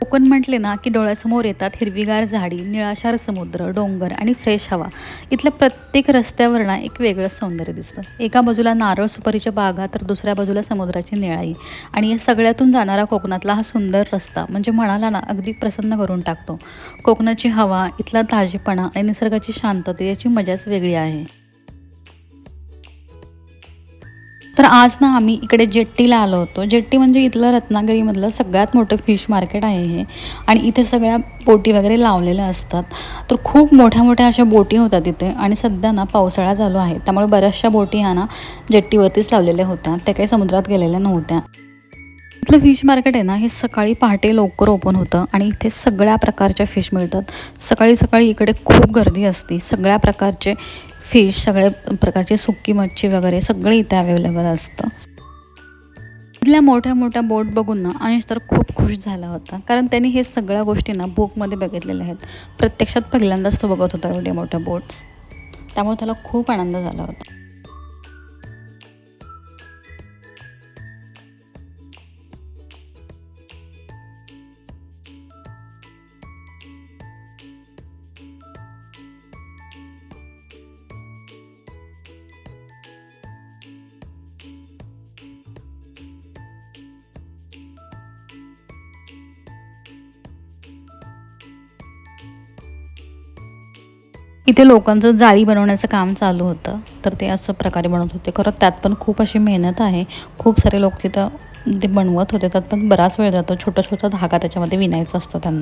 कोकण म्हटले ना की डोळ्यासमोर येतात हिरवीगार झाडी, निळाशार समुद्र, डोंगर आणि फ्रेश हवा. इथल्या प्रत्येक रस्त्यावर ना एक वेगळंच सौंदर्य दिसतं. एका बाजूला नारळ सुपारीच्या बागा, तर दुसऱ्या बाजूला समुद्राची निळाई. आणि या सगळ्यातून जाणारा कोकणातला हा सुंदर रस्ता म्हणजे मनाला ना अगदी प्रसन्न करून टाकतो. कोकणाची हवा, इथला ताजेपणा आणि निसर्गाची शांतता याची मजाच वेगळी आहे. तर आज ना आम्ही इकडे जेट्टीला आलो होतो. जेट्टी म्हणजे इथलं रत्नागिरीमधलं सगळ्यात मोठं फिश मार्केट आहे हे. आणि इथे सगळ्या बोटी वगैरे लावलेल्या असतात. तर खूप मोठ्या-मोठ्या अशा बोटी होत्या तिथे आणि सध्या ना पावसाळा चालू आहे. त्यामुळे बऱ्याचशा बोटी ह्या ना जेट्टीवरतीच लावलेल्या होत्या. त्या काही समुद्रात गेलेल्या नव्हत्या. इथलं फिश मार्केट आहे ना, हे सकाळी पहाटे लवकर ओपन होतं आणि इथे सगळ्या प्रकारच्या फिश मिळतात. सकाळी-सकाळी इकडे खूप गर्दी असते. सगळ्या प्रकारचे फिश, सगळ्या प्रकारची सुकी मच्छी वगैरे सगळे इथे अवेलेबल असतं. इथल्या मोठ्या-मोठ्या बोट बघून ना अनिश तर खूप खुश झाला होता. कारण त्याने हे सगळ्या गोष्टी ना बुकमध्ये बघितलेल्या आहेत. प्रत्यक्षात पहिल्यांदाच तो बघत होता एवढ्या मोठ्या बोट्स. त्यामुळे त्याला खूप आनंद झाला होता. इथे लोकांचं जाळी बनवण्याचं काम चालू होतं. तर ते असं प्रकारे बनवत होते. खरं त्यात पण खूप अशी मेहनत आहे. खूप सारे लोक तिथं ते बनवत होते. त्यात पण बराच वेळ जातो. छोटा-छोटा धागा त्याच्यामध्ये विणायचा असतो त्यांना.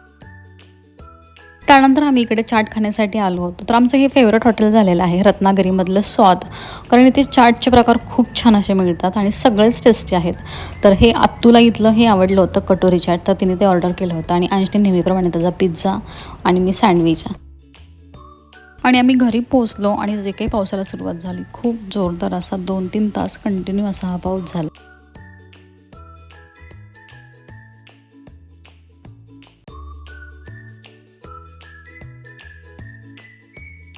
त्यानंतर आम्ही इकडे चाट खाण्यासाठी आलो होतो. तर आमचं हे फेवरेट हॉटेल झालेलं आहे रत्नागिरीमधलं स्वाद. कारण इथे चाटचे प्रकार खूप छान असे मिळतात आणि सगळेच टेस्टी आहेत. तर हे आत्तूला इथलं हे आवडलं होतं कटोरी चाट. तर तिने ते ऑर्डर केलं होतं आणि अंशने नेहमीप्रमाणे त्याचा पिझ्झा आणि मी सँडविच. आणि आम्ही घरी पोहोचलो आणि जे काही पावसाला सुरुवात झाली, खूप जोरदार असा 2-3 तास कंटिन्यू असा हा पाऊस झाला.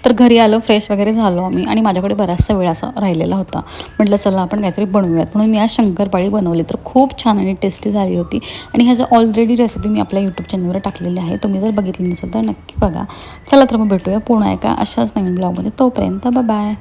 तर घरी आलो, फ्रेश वगैरे झालो आम्ही आणि माझ्याकडे बराचसा वेळ असा राहिलेला होता. म्हटलं चला आपण काहीतरी बनवूयात. म्हणून मी आज शंकरपाळी बनवली. तर खूप छान आणि टेस्टी झाली होती आणि ह्याचं ऑलरेडी रेसिपी मी आपल्या यूट्यूब चॅनलवर टाकलेली आहे. तुम्ही जर बघितली नसेल तर नक्की बघा. चला तर मग भेटूया पुन्हा एका अशाच नवीन ब्लॉगमध्ये. तोपर्यंत बाय.